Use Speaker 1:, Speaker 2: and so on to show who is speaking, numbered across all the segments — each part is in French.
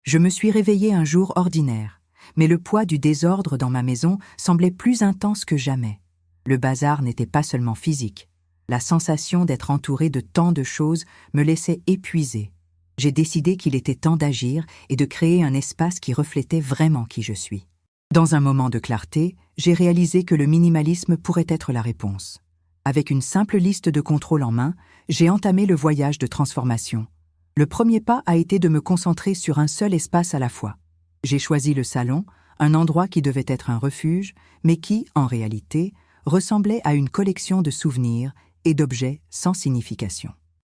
Speaker 1: Je me suis réveillée un jour ordinaire, mais le poids du désordre dans ma maison semblait plus intense que jamais. Le bazar n'était pas seulement physique. La sensation d'être entourée de tant de choses me laissait épuisée. J'ai décidé qu'il était temps d'agir et de créer un espace qui reflétait vraiment qui je suis. Dans un moment de clarté, j'ai réalisé que le minimalisme pourrait être la réponse. Avec une simple liste de contrôles en main, j'ai entamé le voyage de transformation. Le premier pas a été de me concentrer sur un seul espace à la fois. J'ai choisi le salon, un endroit qui devait être un refuge, mais qui, en réalité, ressemblait à une collection de souvenirs et d'objets sans signification.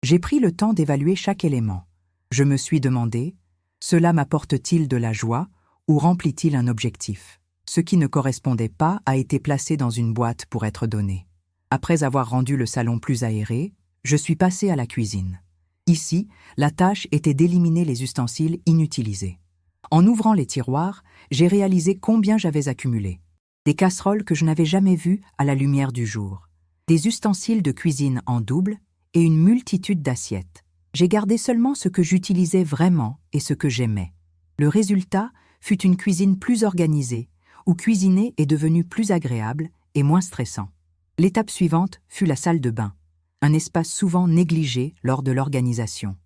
Speaker 1: J'ai pris le temps d'évaluer chaque élément. Je me suis demandé, cela m'apporte-t-il de la joie ou remplit-il un objectif? Ce qui ne correspondait pas a été placé dans une boîte pour être donné. Après avoir rendu le salon plus aéré, je suis passé à la cuisine. Ici, la tâche était d'éliminer les ustensiles inutilisés. En ouvrant les tiroirs, j'ai réalisé combien j'avais accumulé. Des casseroles que je n'avais jamais vues à la lumière du jour, des ustensiles de cuisine en double et une multitude d'assiettes. J'ai gardé seulement ce que j'utilisais vraiment et ce que j'aimais. Le résultat fut une cuisine plus organisée, où cuisiner est devenu plus agréable et moins stressant. L'étape suivante fut la salle de bain, un espace souvent négligé lors de l'organisation.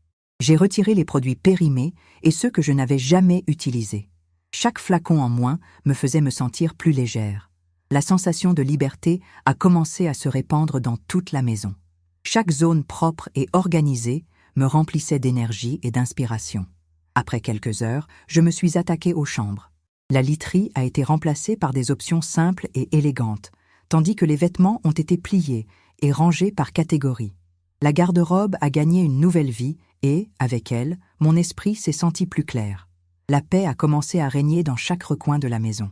Speaker 1: J'ai retiré les produits périmés et ceux que je n'avais jamais utilisés. Chaque flacon en moins me faisait me sentir plus légère. La sensation de liberté a commencé à se répandre dans toute la maison. Chaque zone propre et organisée me remplissait d'énergie et d'inspiration. Après quelques heures, je me suis attaquée aux chambres. La literie a été remplacée par des options simples et élégantes, tandis que les vêtements ont été pliés et rangés par catégorie. La garde-robe a gagné une nouvelle vie et, avec elle, mon esprit s'est senti plus clair. La paix a commencé à régner dans chaque recoin de la maison.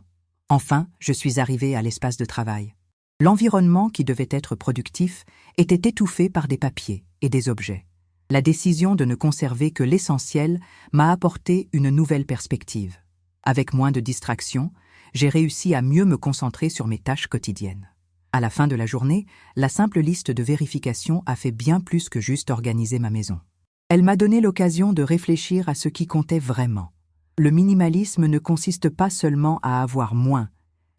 Speaker 1: Enfin, je suis arrivée à l'espace de travail. L'environnement qui devait être productif était étouffé par des papiers et des objets. La décision de ne conserver que l'essentiel m'a apporté une nouvelle perspective. Avec moins de distractions, j'ai réussi à mieux me concentrer sur mes tâches quotidiennes. À la fin de la journée, la simple liste de vérification a fait bien plus que juste organiser ma maison. Elle m'a donné l'occasion de réfléchir à ce qui comptait vraiment. Le minimalisme ne consiste pas seulement à avoir moins,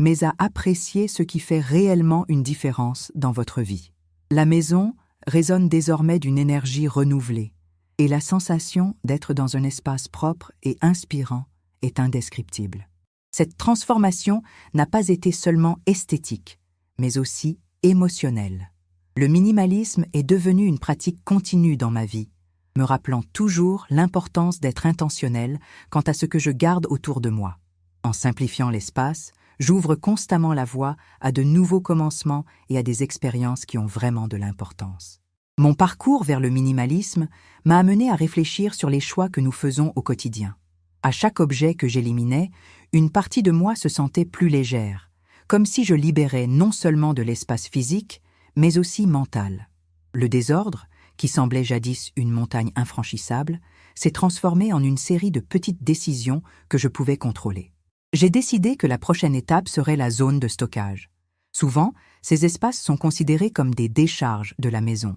Speaker 1: mais à apprécier ce qui fait réellement une différence dans votre vie. La maison résonne désormais d'une énergie renouvelée, et la sensation d'être dans un espace propre et inspirant est indescriptible. Cette transformation n'a pas été seulement esthétique, mais aussi émotionnelle. Le minimalisme est devenu une pratique continue dans ma vie, me rappelant toujours l'importance d'être intentionnel quant à ce que je garde autour de moi. En simplifiant l'espace, j'ouvre constamment la voie à de nouveaux commencements et à des expériences qui ont vraiment de l'importance. Mon parcours vers le minimalisme m'a amené à réfléchir sur les choix que nous faisons au quotidien. À chaque objet que j'éliminais, une partie de moi se sentait plus légère, comme si je libérais non seulement de l'espace physique, mais aussi mental. Le désordre, qui semblait jadis une montagne infranchissable, s'est transformé en une série de petites décisions que je pouvais contrôler. J'ai décidé que la prochaine étape serait la zone de stockage. Souvent, ces espaces sont considérés comme des décharges de la maison,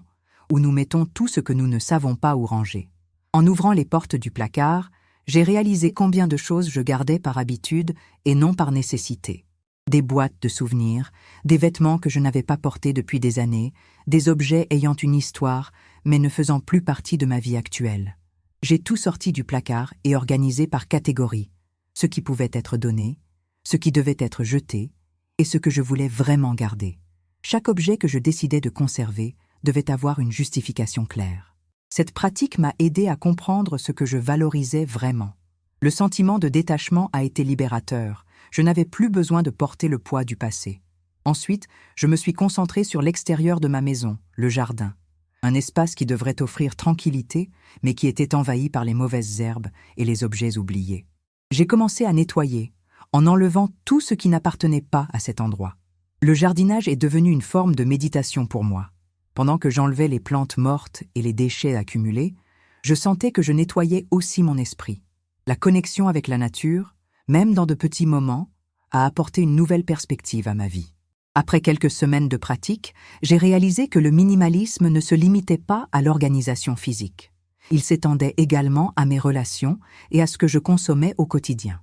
Speaker 1: où nous mettons tout ce que nous ne savons pas où ranger. En ouvrant les portes du placard, j'ai réalisé combien de choses je gardais par habitude et non par nécessité. Des boîtes de souvenirs, des vêtements que je n'avais pas portés depuis des années, des objets ayant une histoire, mais ne faisant plus partie de ma vie actuelle. J'ai tout sorti du placard et organisé par catégorie, ce qui pouvait être donné, ce qui devait être jeté, et ce que je voulais vraiment garder. Chaque objet que je décidais de conserver devait avoir une justification claire. Cette pratique m'a aidé à comprendre ce que je valorisais vraiment. Le sentiment de détachement a été libérateur. Je n'avais plus besoin de porter le poids du passé. Ensuite, je me suis concentré sur l'extérieur de ma maison, le jardin. Un espace qui devrait offrir tranquillité, mais qui était envahi par les mauvaises herbes et les objets oubliés. J'ai commencé à nettoyer, en enlevant tout ce qui n'appartenait pas à cet endroit. Le jardinage est devenu une forme de méditation pour moi. Pendant que j'enlevais les plantes mortes et les déchets accumulés, je sentais que je nettoyais aussi mon esprit. La connexion avec la nature, même dans de petits moments, a apporté une nouvelle perspective à ma vie. Après quelques semaines de pratique, j'ai réalisé que le minimalisme ne se limitait pas à l'organisation physique. Il s'étendait également à mes relations et à ce que je consommais au quotidien.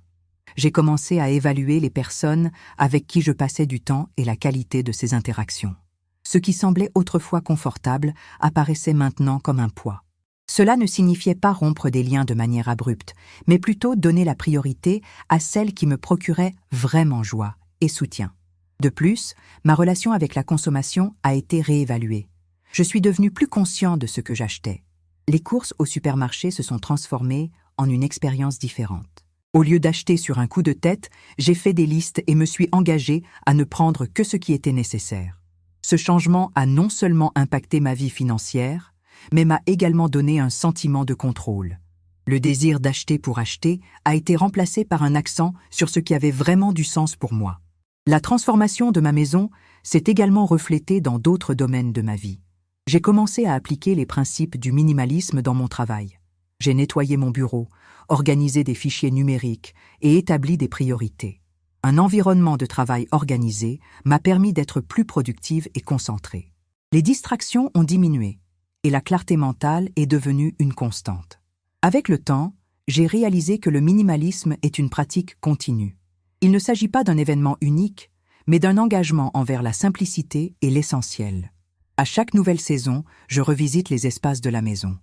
Speaker 1: J'ai commencé à évaluer les personnes avec qui je passais du temps et la qualité de ces interactions. Ce qui semblait autrefois confortable apparaissait maintenant comme un poids. Cela ne signifiait pas rompre des liens de manière abrupte, mais plutôt donner la priorité à celles qui me procuraient vraiment joie et soutien. De plus, ma relation avec la consommation a été réévaluée. Je suis devenu plus conscient de ce que j'achetais. Les courses au supermarché se sont transformées en une expérience différente. Au lieu d'acheter sur un coup de tête, j'ai fait des listes et me suis engagé à ne prendre que ce qui était nécessaire. Ce changement a non seulement impacté ma vie financière, mais m'a également donné un sentiment de contrôle. Le désir d'acheter pour acheter a été remplacé par un accent sur ce qui avait vraiment du sens pour moi. La transformation de ma maison s'est également reflétée dans d'autres domaines de ma vie. J'ai commencé à appliquer les principes du minimalisme dans mon travail. J'ai nettoyé mon bureau, organisé des fichiers numériques et établi des priorités. Un environnement de travail organisé m'a permis d'être plus productive et concentrée. Les distractions ont diminué et la clarté mentale est devenue une constante. Avec le temps, j'ai réalisé que le minimalisme est une pratique continue. Il ne s'agit pas d'un événement unique, mais d'un engagement envers la simplicité et l'essentiel. À chaque nouvelle saison, je revisite les espaces de la maison.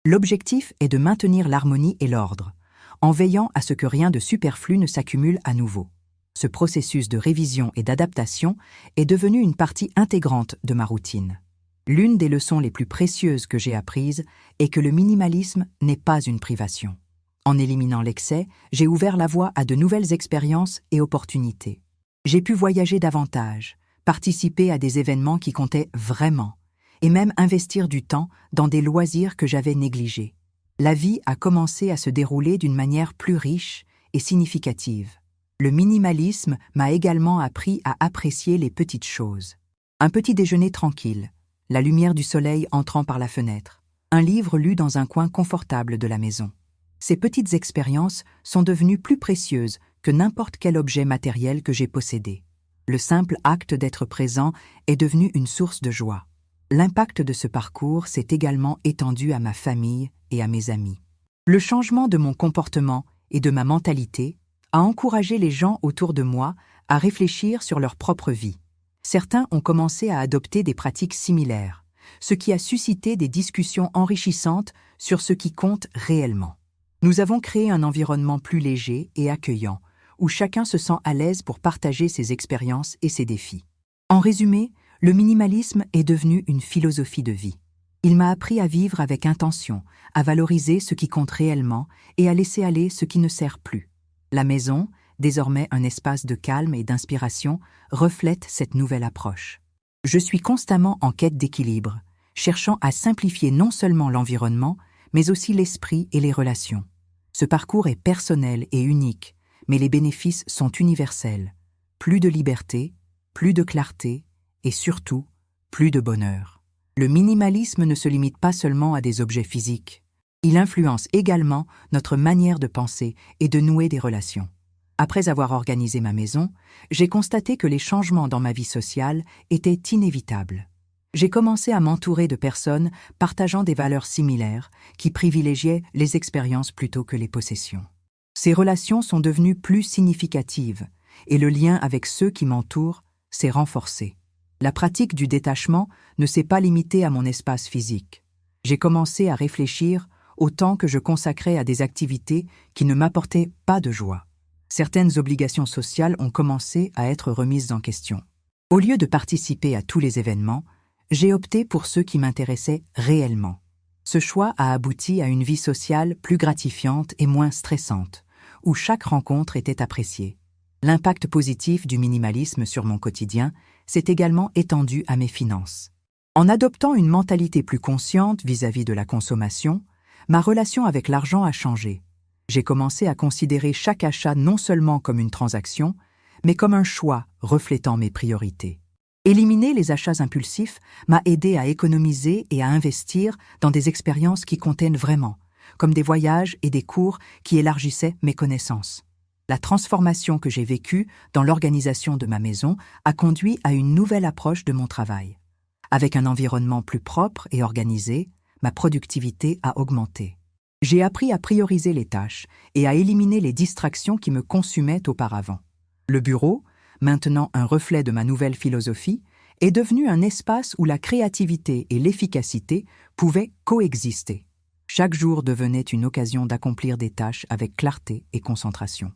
Speaker 1: L'objectif est de maintenir l'harmonie et l'ordre, en veillant à ce que rien de superflu ne s'accumule à nouveau. Ce processus de révision et d'adaptation est devenu une partie intégrante de ma routine. L'une des leçons les plus précieuses que j'ai apprises est que le minimalisme n'est pas une privation. En éliminant l'excès, j'ai ouvert la voie à de nouvelles expériences et opportunités. J'ai pu voyager davantage, participer à des événements qui comptaient vraiment, et même investir du temps dans des loisirs que j'avais négligés. La vie a commencé à se dérouler d'une manière plus riche et significative. Le minimalisme m'a également appris à apprécier les petites choses. Un petit déjeuner tranquille, la lumière du soleil entrant par la fenêtre, un livre lu dans un coin confortable de la maison. Ces petites expériences sont devenues plus précieuses que n'importe quel objet matériel que j'ai possédé. Le simple acte d'être présent est devenu une source de joie. L'impact de ce parcours s'est également étendu à ma famille et à mes amis. Le changement de mon comportement et de ma mentalité a encouragé les gens autour de moi à réfléchir sur leur propre vie. Certains ont commencé à adopter des pratiques similaires, ce qui a suscité des discussions enrichissantes sur ce qui compte réellement. Nous avons créé un environnement plus léger et accueillant, où chacun se sent à l'aise pour partager ses expériences et ses défis. En résumé, le minimalisme est devenu une philosophie de vie. Il m'a appris à vivre avec intention, à valoriser ce qui compte réellement et à laisser aller ce qui ne sert plus. La maison, désormais un espace de calme et d'inspiration, reflète cette nouvelle approche. Je suis constamment en quête d'équilibre, cherchant à simplifier non seulement l'environnement, mais aussi l'esprit et les relations. Ce parcours est personnel et unique, mais les bénéfices sont universels. Plus de liberté, plus de clarté et surtout, plus de bonheur. Le minimalisme ne se limite pas seulement à des objets physiques. Il influence également notre manière de penser et de nouer des relations. Après avoir organisé ma maison, j'ai constaté que les changements dans ma vie sociale étaient inévitables. J'ai commencé à m'entourer de personnes partageant des valeurs similaires, qui privilégiaient les expériences plutôt que les possessions. Ces relations sont devenues plus significatives, et le lien avec ceux qui m'entourent s'est renforcé. La pratique du détachement ne s'est pas limitée à mon espace physique. J'ai commencé à réfléchir au temps que je consacrais à des activités qui ne m'apportaient pas de joie. Certaines obligations sociales ont commencé à être remises en question. Au lieu de participer à tous les événements, j'ai opté pour ceux qui m'intéressaient réellement. Ce choix a abouti à une vie sociale plus gratifiante et moins stressante, où chaque rencontre était appréciée. L'impact positif du minimalisme sur mon quotidien s'est également étendu à mes finances. En adoptant une mentalité plus consciente vis-à-vis de la consommation, ma relation avec l'argent a changé. J'ai commencé à considérer chaque achat non seulement comme une transaction, mais comme un choix reflétant mes priorités. Éliminer les achats impulsifs m'a aidé à économiser et à investir dans des expériences qui comptaient vraiment, comme des voyages et des cours qui élargissaient mes connaissances. La transformation que j'ai vécue dans l'organisation de ma maison a conduit à une nouvelle approche de mon travail. Avec un environnement plus propre et organisé, ma productivité a augmenté. J'ai appris à prioriser les tâches et à éliminer les distractions qui me consumaient auparavant. Le bureau, maintenant un reflet de ma nouvelle philosophie, est devenu un espace où la créativité et l'efficacité pouvaient coexister. Chaque jour devenait une occasion d'accomplir des tâches avec clarté et concentration.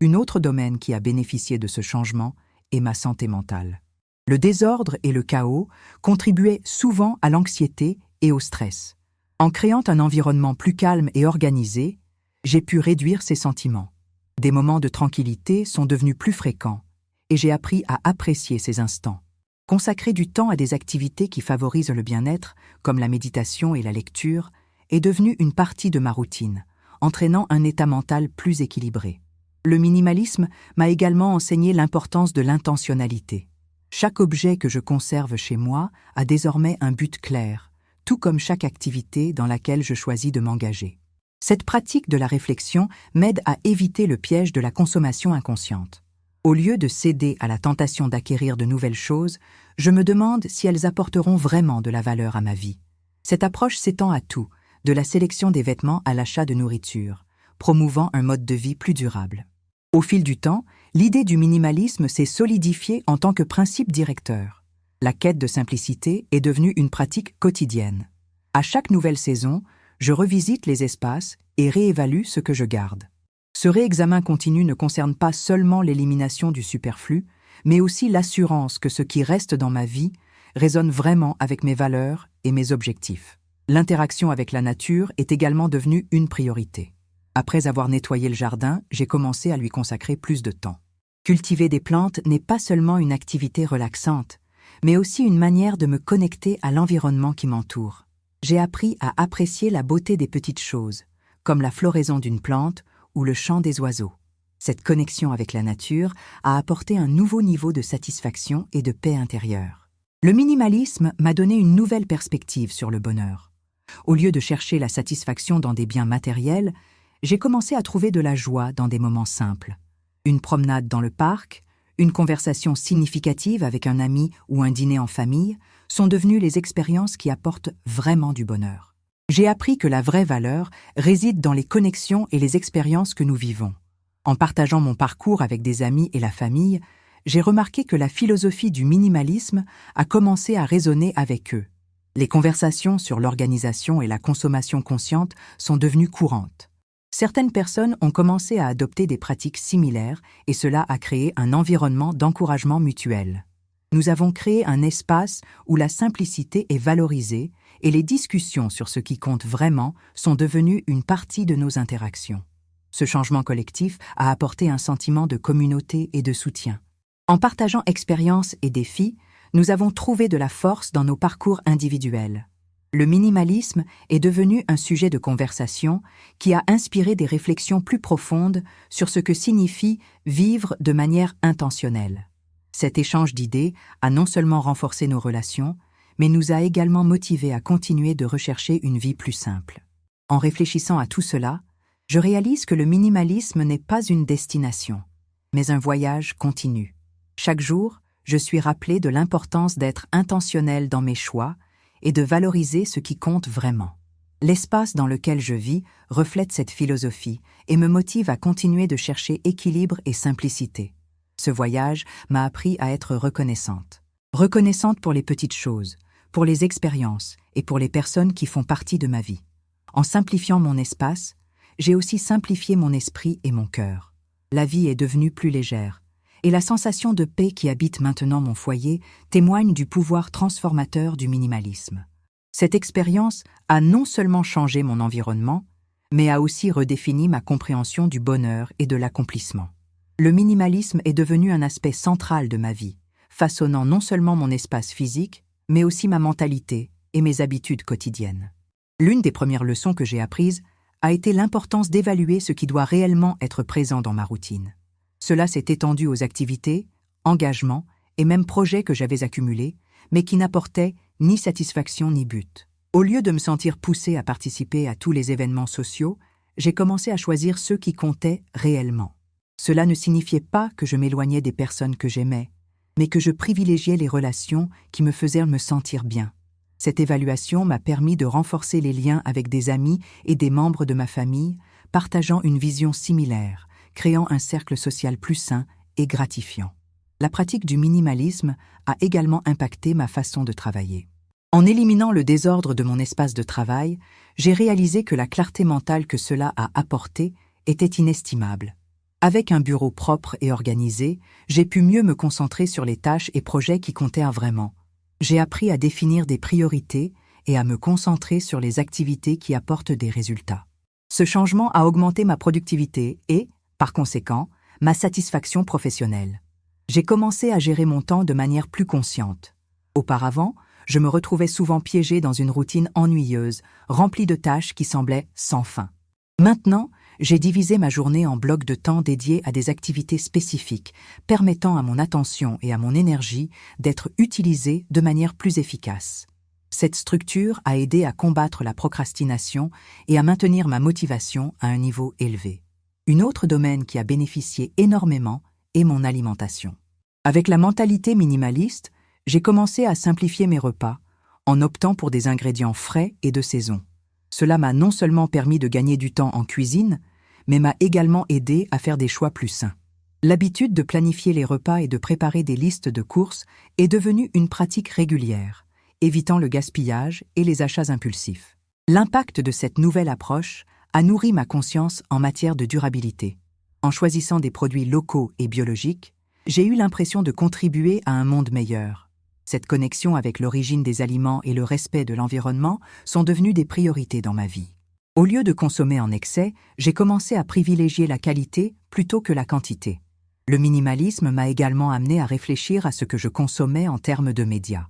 Speaker 1: Un autre domaine qui a bénéficié de ce changement est ma santé mentale. Le désordre et le chaos contribuaient souvent à l'anxiété et au stress. En créant un environnement plus calme et organisé, j'ai pu réduire ces sentiments. Des moments de tranquillité sont devenus plus fréquents et j'ai appris à apprécier ces instants. Consacrer du temps à des activités qui favorisent le bien-être, comme la méditation et la lecture, est devenu une partie de ma routine, entraînant un état mental plus équilibré. Le minimalisme m'a également enseigné l'importance de l'intentionnalité. Chaque objet que je conserve chez moi a désormais un but clair, tout comme chaque activité dans laquelle je choisis de m'engager. Cette pratique de la réflexion m'aide à éviter le piège de la consommation inconsciente. Au lieu de céder à la tentation d'acquérir de nouvelles choses, je me demande si elles apporteront vraiment de la valeur à ma vie. Cette approche s'étend à tout, de la sélection des vêtements à l'achat de nourriture, promouvant un mode de vie plus durable. Au fil du temps, l'idée du minimalisme s'est solidifiée en tant que principe directeur. La quête de simplicité est devenue une pratique quotidienne. À chaque nouvelle saison, je revisite les espaces et réévalue ce que je garde. Ce réexamen continu ne concerne pas seulement l'élimination du superflu, mais aussi l'assurance que ce qui reste dans ma vie résonne vraiment avec mes valeurs et mes objectifs. L'interaction avec la nature est également devenue une priorité. Après avoir nettoyé le jardin, j'ai commencé à lui consacrer plus de temps. Cultiver des plantes n'est pas seulement une activité relaxante, mais aussi une manière de me connecter à l'environnement qui m'entoure. J'ai appris à apprécier la beauté des petites choses, comme la floraison d'une plante ou le chant des oiseaux. Cette connexion avec la nature a apporté un nouveau niveau de satisfaction et de paix intérieure. Le minimalisme m'a donné une nouvelle perspective sur le bonheur. Au lieu de chercher la satisfaction dans des biens matériels, j'ai commencé à trouver de la joie dans des moments simples. Une promenade dans le parc, une conversation significative avec un ami ou un dîner en famille sont devenues les expériences qui apportent vraiment du bonheur. J'ai appris que la vraie valeur réside dans les connexions et les expériences que nous vivons. En partageant mon parcours avec des amis et la famille, j'ai remarqué que la philosophie du minimalisme a commencé à résonner avec eux. Les conversations sur l'organisation et la consommation consciente sont devenues courantes. Certaines personnes ont commencé à adopter des pratiques similaires et cela a créé un environnement d'encouragement mutuel. Nous avons créé un espace où la simplicité est valorisée et les discussions sur ce qui compte vraiment sont devenues une partie de nos interactions. Ce changement collectif a apporté un sentiment de communauté et de soutien. En partageant expériences et défis, nous avons trouvé de la force dans nos parcours individuels. Le minimalisme est devenu un sujet de conversation qui a inspiré des réflexions plus profondes sur ce que signifie vivre de manière intentionnelle. Cet échange d'idées a non seulement renforcé nos relations, mais nous a également motivés à continuer de rechercher une vie plus simple. En réfléchissant à tout cela, je réalise que le minimalisme n'est pas une destination, mais un voyage continu. Chaque jour, je suis rappelé de l'importance d'être intentionnel dans mes choix et de valoriser ce qui compte vraiment. L'espace dans lequel je vis reflète cette philosophie et me motive à continuer de chercher équilibre et simplicité. Ce voyage m'a appris à être reconnaissante. Reconnaissante pour les petites choses, pour les expériences et pour les personnes qui font partie de ma vie. En simplifiant mon espace, j'ai aussi simplifié mon esprit et mon cœur. La vie est devenue plus légère, et la sensation de paix qui habite maintenant mon foyer témoigne du pouvoir transformateur du minimalisme. Cette expérience a non seulement changé mon environnement, mais a aussi redéfini ma compréhension du bonheur et de l'accomplissement. Le minimalisme est devenu un aspect central de ma vie, façonnant non seulement mon espace physique, mais aussi ma mentalité et mes habitudes quotidiennes. L'une des premières leçons que j'ai apprises a été l'importance d'évaluer ce qui doit réellement être présent dans ma routine. Cela s'est étendu aux activités, engagements et même projets que j'avais accumulés, mais qui n'apportaient ni satisfaction ni but. Au lieu de me sentir poussé à participer à tous les événements sociaux, j'ai commencé à choisir ceux qui comptaient réellement. Cela ne signifiait pas que je m'éloignais des personnes que j'aimais, mais que je privilégiais les relations qui me faisaient me sentir bien. Cette évaluation m'a permis de renforcer les liens avec des amis et des membres de ma famille, partageant une vision similaire, créant un cercle social plus sain et gratifiant. La pratique du minimalisme a également impacté ma façon de travailler. En éliminant le désordre de mon espace de travail, j'ai réalisé que la clarté mentale que cela a apportée était inestimable. Avec un bureau propre et organisé, j'ai pu mieux me concentrer sur les tâches et projets qui comptaient vraiment. J'ai appris à définir des priorités et à me concentrer sur les activités qui apportent des résultats. Ce changement a augmenté ma productivité et, par conséquent, ma satisfaction professionnelle. J'ai commencé à gérer mon temps de manière plus consciente. Auparavant, je me retrouvais souvent piégée dans une routine ennuyeuse, remplie de tâches qui semblaient sans fin. Maintenant, j'ai divisé ma journée en blocs de temps dédiés à des activités spécifiques, permettant à mon attention et à mon énergie d'être utilisées de manière plus efficace. Cette structure a aidé à combattre la procrastination et à maintenir ma motivation à un niveau élevé. Un autre domaine qui a bénéficié énormément est mon alimentation. Avec la mentalité minimaliste, j'ai commencé à simplifier mes repas, en optant pour des ingrédients frais et de saison. Cela m'a non seulement permis de gagner du temps en cuisine, mais m'a également aidé à faire des choix plus sains. L'habitude de planifier les repas et de préparer des listes de courses est devenue une pratique régulière, évitant le gaspillage et les achats impulsifs. L'impact de cette nouvelle approche a nourri ma conscience en matière de durabilité. En choisissant des produits locaux et biologiques, j'ai eu l'impression de contribuer à un monde meilleur. Cette connexion avec l'origine des aliments et le respect de l'environnement sont devenus des priorités dans ma vie. Au lieu de consommer en excès, j'ai commencé à privilégier la qualité plutôt que la quantité. Le minimalisme m'a également amené à réfléchir à ce que je consommais en termes de médias.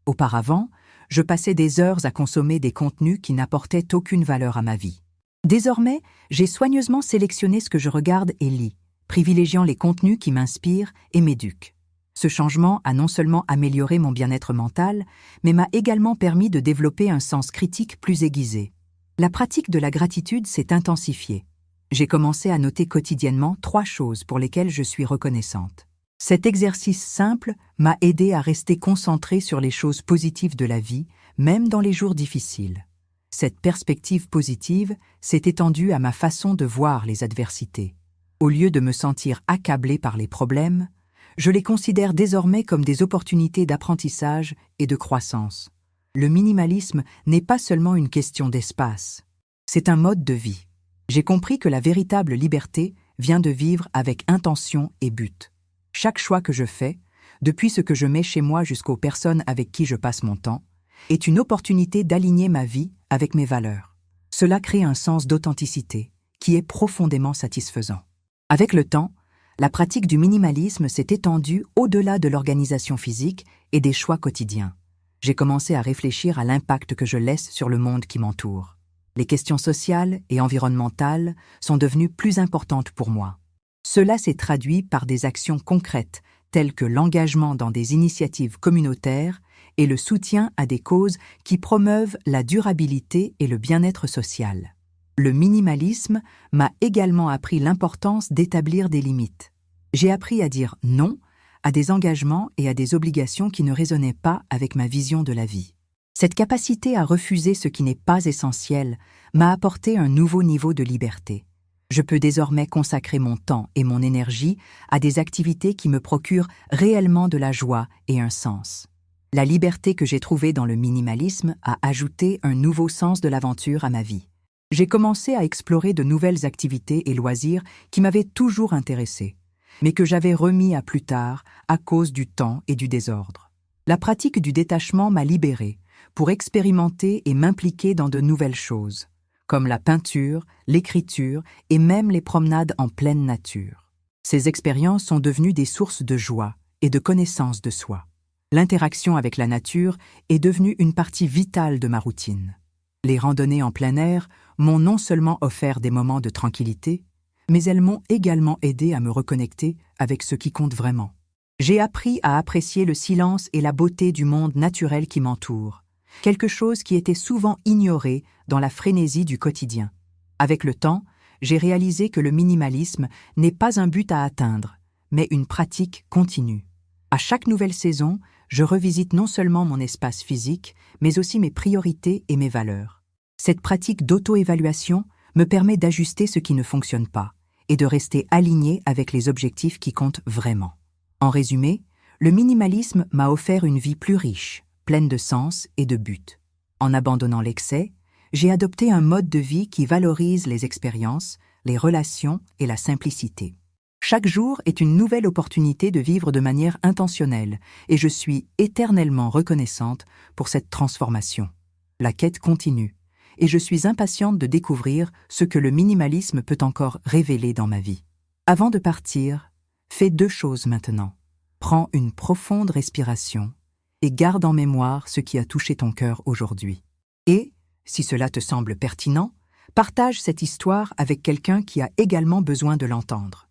Speaker 1: Auparavant, je passais des heures à consommer des contenus qui n'apportaient aucune valeur à ma vie. Désormais, j'ai soigneusement sélectionné ce que je regarde et lis, privilégiant les contenus qui m'inspirent et m'éduquent. Ce changement a non seulement amélioré mon bien-être mental, mais m'a également permis de développer un sens critique plus aiguisé. La pratique de la gratitude s'est intensifiée. J'ai commencé à noter quotidiennement 3 choses pour lesquelles je suis reconnaissante. Cet exercice simple m'a aidé à rester concentrée sur les choses positives de la vie, même dans les jours difficiles. Cette perspective positive s'est étendue à ma façon de voir les adversités. Au lieu de me sentir accablée par les problèmes, je les considère désormais comme des opportunités d'apprentissage et de croissance. Le minimalisme n'est pas seulement une question d'espace, c'est un mode de vie. J'ai compris que la véritable liberté vient de vivre avec intention et but. Chaque choix que je fais, depuis ce que je mets chez moi jusqu'aux personnes avec qui je passe mon temps, est une opportunité d'aligner ma vie avec mes valeurs. Cela crée un sens d'authenticité qui est profondément satisfaisant. Avec le temps, la pratique du minimalisme s'est étendue au-delà de l'organisation physique et des choix quotidiens. J'ai commencé à réfléchir à l'impact que je laisse sur le monde qui m'entoure. Les questions sociales et environnementales sont devenues plus importantes pour moi. Cela s'est traduit par des actions concrètes telles que l'engagement dans des initiatives communautaires et le soutien à des causes qui promeuvent la durabilité et le bien-être social. Le minimalisme m'a également appris l'importance d'établir des limites. J'ai appris à dire non à des engagements et à des obligations qui ne résonnaient pas avec ma vision de la vie. Cette capacité à refuser ce qui n'est pas essentiel m'a apporté un nouveau niveau de liberté. Je peux désormais consacrer mon temps et mon énergie à des activités qui me procurent réellement de la joie et un sens. La liberté que j'ai trouvée dans le minimalisme a ajouté un nouveau sens de l'aventure à ma vie. J'ai commencé à explorer de nouvelles activités et loisirs qui m'avaient toujours intéressé, mais que j'avais remis à plus tard à cause du temps et du désordre. La pratique du détachement m'a libérée pour expérimenter et m'impliquer dans de nouvelles choses, comme la peinture, l'écriture et même les promenades en pleine nature. Ces expériences sont devenues des sources de joie et de connaissance de soi. L'interaction avec la nature est devenue une partie vitale de ma routine. Les randonnées en plein air m'ont non seulement offert des moments de tranquillité, mais elles m'ont également aidé à me reconnecter avec ce qui compte vraiment. J'ai appris à apprécier le silence et la beauté du monde naturel qui m'entoure, quelque chose qui était souvent ignoré dans la frénésie du quotidien. Avec le temps, j'ai réalisé que le minimalisme n'est pas un but à atteindre, mais une pratique continue. À chaque nouvelle saison, je revisite non seulement mon espace physique, mais aussi mes priorités et mes valeurs. Cette pratique d'auto-évaluation me permet d'ajuster ce qui ne fonctionne pas et de rester aligné avec les objectifs qui comptent vraiment. En résumé, le minimalisme m'a offert une vie plus riche, pleine de sens et de buts. En abandonnant l'excès, j'ai adopté un mode de vie qui valorise les expériences, les relations et la simplicité. Chaque jour est une nouvelle opportunité de vivre de manière intentionnelle et je suis éternellement reconnaissante pour cette transformation. La quête continue et je suis impatiente de découvrir ce que le minimalisme peut encore révéler dans ma vie. Avant de partir, fais 2 choses maintenant. Prends une profonde respiration et garde en mémoire ce qui a touché ton cœur aujourd'hui. Et, si cela te semble pertinent, partage cette histoire avec quelqu'un qui a également besoin de l'entendre.